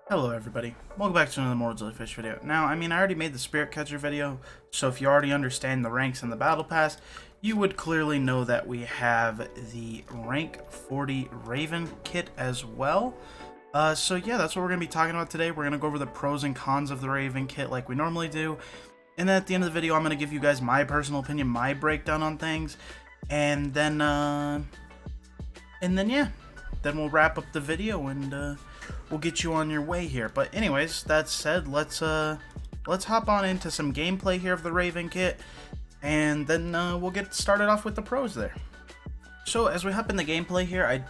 Hello everybody, welcome back to another more Jellyfish video. Now, I already made the Spirit Catcher video, so if you already understand the ranks in the Battle Pass, you would clearly know that we have the rank 40 Raven kit as well. So yeah, that's what we're going to be talking about today. We're going to go over the pros and cons of the Raven kit like we normally do. And then at the end of the video, I'm going to give you guys my personal opinion, my breakdown on things. And then yeah, then we'll wrap up the video and we'll get you on your way here. But anyways, that said, let's hop on into some gameplay here of the Raven kit, and then we'll get started off with the pros there. So as we hop in the gameplay here,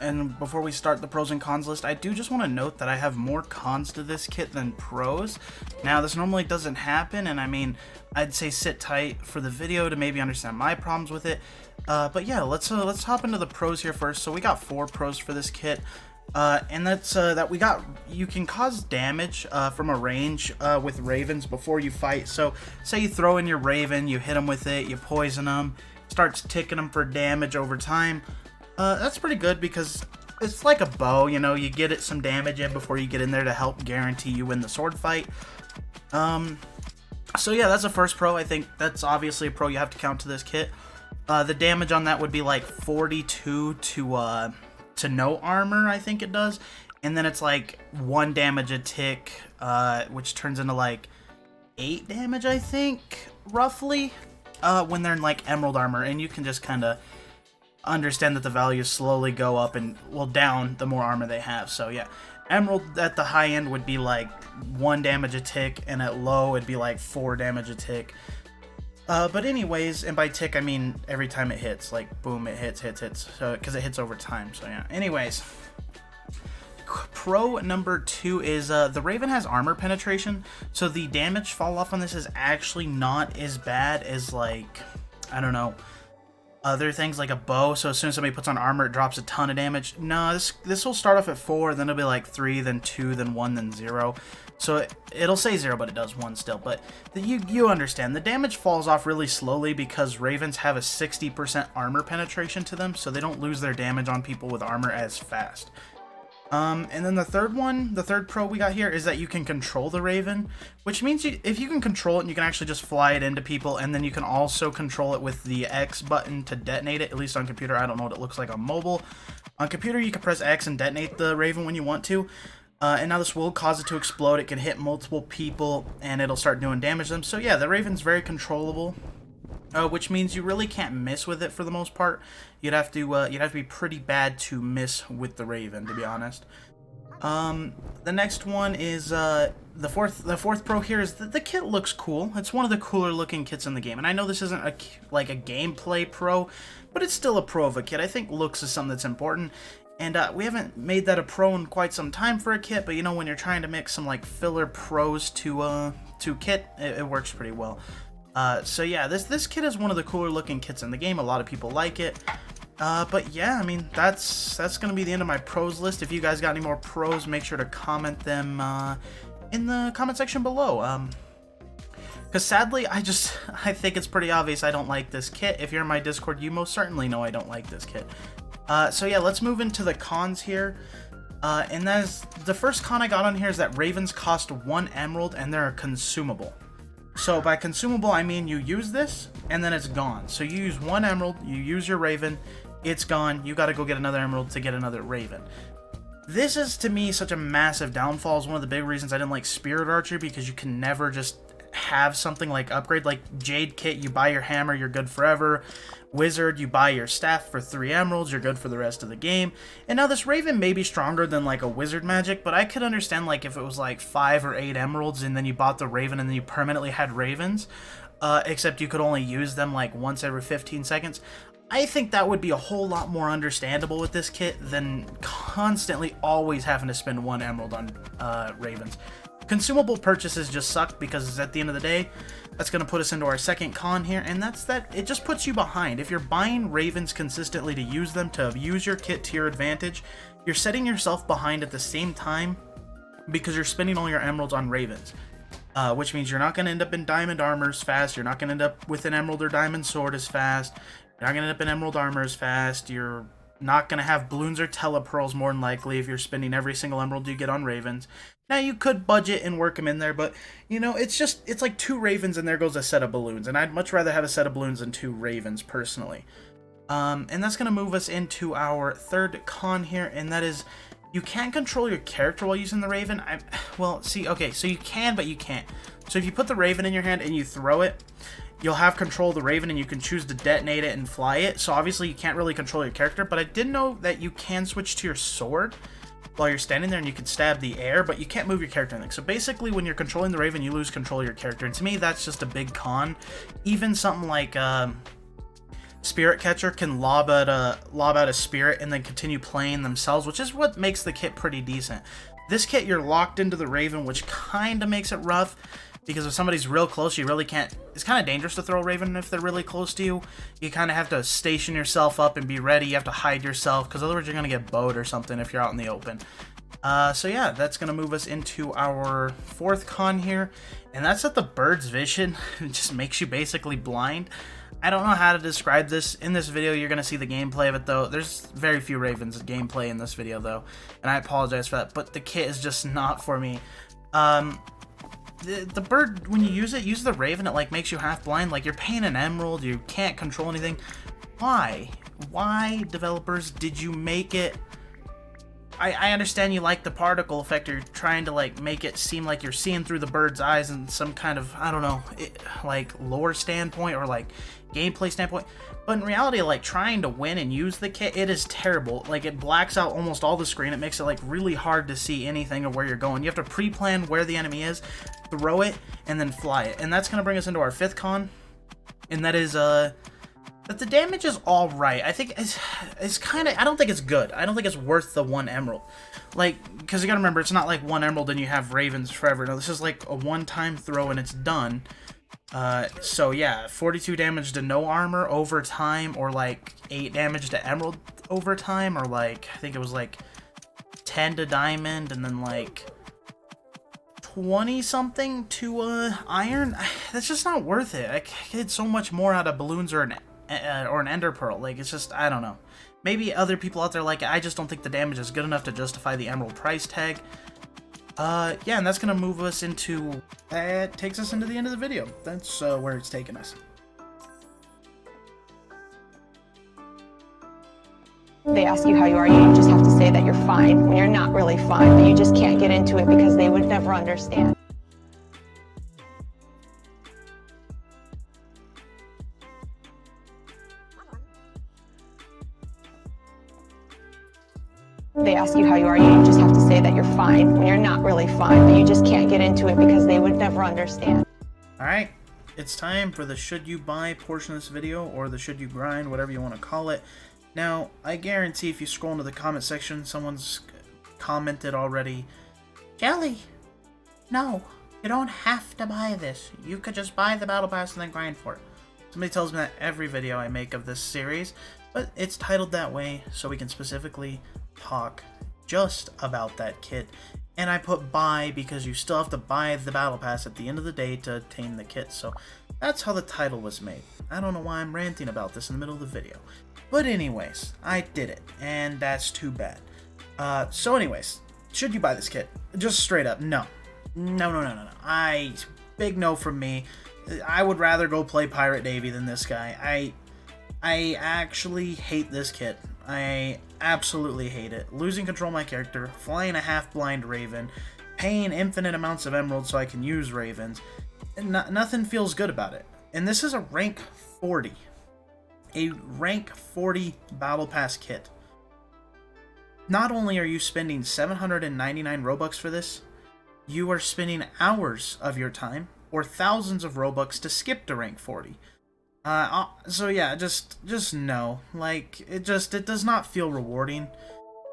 and before we start the pros and cons list, I do just want to note that I have more cons to this kit than pros. Now, this normally doesn't happen, and I'd say sit tight for the video to maybe understand my problems with it. But yeah, let's hop into the pros here first. So we got 4 pros for this kit. And that's that you can cause damage from a range with ravens before you fight. So say you throw in your raven, you hit them with it, you poison them, starts ticking them for damage over time. That's pretty good because it's like a bow, you know, you get it some damage in before you get in there to help guarantee you win the sword fight. So yeah, that's the first pro. I think that's obviously a pro you have to count to this kit. The damage on that would be like 42 to no armor, I think it does, and then it's like 1 damage a tick, which turns into like 8 damage, I think, roughly, when they're in like emerald armor, and you can just kind of understand that the values slowly go up and, well, down the more armor they have. So yeah, emerald at the high end would be like 1 damage a tick, and at low it'd be like 4 damage a tick. But anyways, and by tick I mean every time it hits, like boom, it hits, so because it hits over time. So yeah. Anyways, pro number 2 is the Raven has armor penetration, so the damage fall off on this is actually not as bad as, like, I don't know, other things like a bow. So as soon as somebody puts on armor, it drops a ton of damage. No, this will start off at 4, then it'll be like 3, then 2, then 1, then 0. So it'll say 0, but it does 1 still. But you understand, the damage falls off really slowly because ravens have a 60% armor penetration to them, so they don't lose their damage on people with armor as fast. And then the third pro we got here is that you can control the Raven, which means if you can control it, you can actually just fly it into people, and then you can also control it with the X button to detonate it, at least on computer. I don't know what it looks like on mobile. On computer, you can press X and detonate the Raven when you want to, and now this will cause it to explode. It can hit multiple people, and it'll start doing damage to them. So yeah, the Raven's very controllable. Which means you really can't miss with it for the most part. You'd have to be pretty bad to miss with the Raven, to be honest. The next one is the fourth pro here is that the kit looks cool. It's one of the cooler looking kits in the game, and I know this isn't like a gameplay pro, but it's still a pro of a kit. I think looks is something that's important. And we haven't made that a pro in quite some time for a kit, but you know, when you're trying to mix some like filler pros to kit, it works pretty well. So yeah, this kit is one of the cooler looking kits in the game. A lot of people like it. But yeah, that's gonna be the end of my pros list. If you guys got any more pros, make sure to comment them in the comment section below. Because sadly, I think it's pretty obvious I don't like this kit. If you're in my Discord, you most certainly know I don't like this kit. So yeah, let's move into the cons here. And that is, the first con I got on here is that ravens cost 1 emerald and they're a consumable. So by consumable, I mean you use this, and then it's gone. So you use 1 emerald, you use your raven, it's gone, you gotta go get another emerald to get another raven. This is, to me, such a massive downfall. It's one of the big reasons I didn't like Spirit Archer, because you can never just have something like upgrade. Like Jade Kit, you buy your hammer, you're good forever. Wizard, you buy your staff for 3 emeralds, you're good for the rest of the game. And now this Raven may be stronger than like a wizard magic, but I could understand like if it was like 5 or 8 emeralds and then you bought the Raven and then you permanently had Ravens, except you could only use them like once every 15 seconds. I think that would be a whole lot more understandable with this kit than constantly always having to spend 1 emerald on Ravens. Consumable purchases just suck because at the end of the day, that's going to put us into our second con here, and that's that it just puts you behind. If you're buying ravens consistently to use them, to use your kit to your advantage, you're setting yourself behind at the same time because you're spending all your emeralds on ravens. Which means you're not going to end up in diamond armor as fast, you're not going to end up with an emerald or diamond sword as fast, you're not going to end up in emerald armor as fast, you're Not going to have balloons or telepearls more than likely if you're spending every single emerald you get on ravens. Now, you could budget and work them in there, but, you know, it's like 2 ravens and there goes a set of balloons. And I'd much rather have a set of balloons than 2 ravens, personally. And that's going to move us into our third con here, and that is you can't control your character while using the raven. Well, see, okay, so you can, but you can't. So if you put the raven in your hand and you throw it, you'll have control of the raven and you can choose to detonate it and fly it. So obviously you can't really control your character, but I did know that you can switch to your sword while you're standing there and you can stab the air, but you can't move your character anything. So basically when you're controlling the raven, you lose control of your character. And to me, that's just a big con. Even something like Spirit Catcher can lob out a spirit and then continue playing themselves, which is what makes the kit pretty decent. This kit, you're locked into the raven, which kind of makes it rough, because if somebody's real close, you really can't. It's kind of dangerous to throw a raven if they're really close to you. You kind of have to station yourself up and be ready. You have to hide yourself, because otherwise you're going to get bowed or something if you're out in the open. So yeah, that's going to move us into our fourth con here, and that's that the bird's vision just makes you basically blind. I don't know how to describe this. In this video, you're going to see the gameplay of it, though. There's very few ravens gameplay in this video, though, and I apologize for that, but the kit is just not for me. The bird, when you use the raven, it like makes you half blind. Like, you're paying an emerald, you can't control anything. Why? Why, developers, did you make it? I understand you like the particle effect, you're trying to like make it seem like you're seeing through the bird's eyes in some kind of, I don't know, like lore standpoint or like gameplay standpoint, but in reality, like trying to win and use the kit, it is terrible. Like, it blacks out almost all the screen. It makes it like really hard to see anything of where you're going. You have to pre-plan where the enemy is, throw it, and then fly it. And that's going to bring us into our fifth con, and that is that the damage is all right. I think it's kind of, I don't think it's good. I don't think it's worth the 1 emerald. Like, because you gotta remember, it's not like 1 emerald and you have ravens forever. No, this is like a one-time throw and it's done. So yeah, 42 damage to no armor over time, or like 8 damage to emerald over time, or like, I think it was like 10 to diamond, and then like 20 something to iron. That's just not worth it. I get so much more out of balloons or an ender pearl. Like, it's just, I don't know. Maybe other people out there like it. I just don't think the damage is good enough to justify the emerald price tag. Yeah, and that's gonna move us into, that takes us into the end of the video. That's where it's taking us. They ask you how you are, you just have to say that you're fine when you're not really fine, but you just can't get into it because they would never understand. They ask you how you are, you just have to say that you're fine when you're not really fine, but you just can't get into it because they would never understand. Alright, it's time for the should you buy portion of this video, or the should you grind, whatever you want to call it. Now, I guarantee if you scroll into the comment section, someone's commented already, Jelly, no, you don't have to buy this. You could just buy the battle pass and then grind for it. Somebody tells me that every video I make of this series, but it's titled that way so we can specifically talk just about that kit. And I put buy because you still have to buy the battle pass at the end of the day to obtain the kit. So that's how the title was made. I don't know why I'm ranting about this in the middle of the video. But anyways, I did it, and that's too bad. So anyways, should you buy this kit? Just straight up, no. No. Big no from me. I would rather go play Pirate Davy than this guy. I actually hate this kit. I absolutely hate it. Losing control of my character, flying a half-blind raven, paying infinite amounts of emeralds so I can use ravens. Nothing feels good about it. And this is a rank 40. A rank 40 battle pass kit. Not only are you spending 799 Robux for this, you are spending hours of your time or thousands of Robux to skip to rank 40. So yeah, just no. Like, it does not feel rewarding.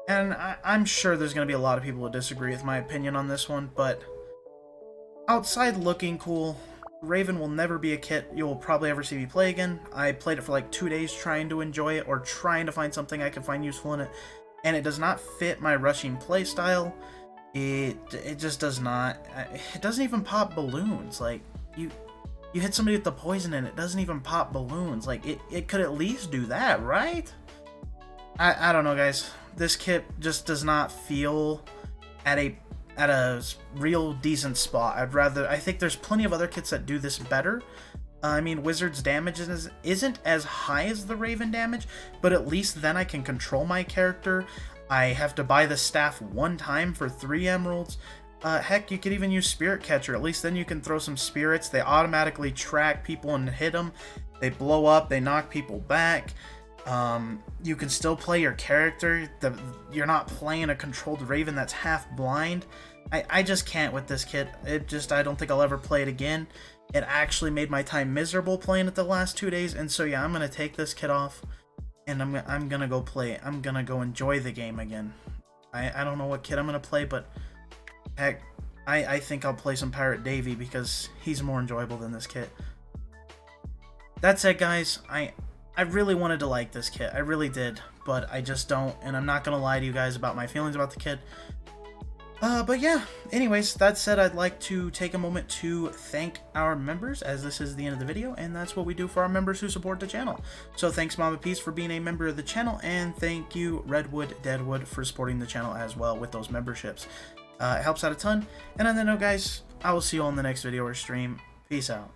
And I'm sure there's going to be a lot of people who disagree with my opinion on this one, but outside looking cool, Raven will never be a kit you'll probably ever see me play again. I played it for like 2 days trying to enjoy it, or trying to find something I can find useful in it, and it does not fit my rushing playstyle. It just does not. It doesn't even pop balloons. Like, you hit somebody with the poison and it doesn't even pop balloons. Like, it could at least do that, right? I don't know, guys. This kit just does not feel at a real decent spot. I think there's plenty of other kits that do this better. I mean, Wizard's damage isn't as high as the Raven damage, but at least then I can control my character. I have to buy the staff one time for 3 emeralds. Heck, you could even use Spirit Catcher. At least then you can throw some spirits. They automatically track people and hit them. They blow up. They knock people back. You can still play your character. You're not playing a controlled Raven that's half blind. I just can't with this kit. I don't think I'll ever play it again. It actually made my time miserable playing it the last 2 days, and so yeah, I'm gonna take this kit off, and I'm gonna go play it. I'm gonna go enjoy the game again. I don't know what kit I'm gonna play, but heck, I think I'll play some Pirate Davy because he's more enjoyable than this kit. That said, guys, I really wanted to like this kit. I really did, but I just don't, and I'm not gonna lie to you guys about my feelings about the kit. But yeah, anyways, that said, I'd like to take a moment to thank our members, as this is the end of the video, and that's what we do for our members who support the channel. So thanks Mama Peace for being a member of the channel, and thank you Redwood Deadwood for supporting the channel as well with those memberships. It helps out a ton. And on that note, guys, I will see you all in the next video or stream. Peace out.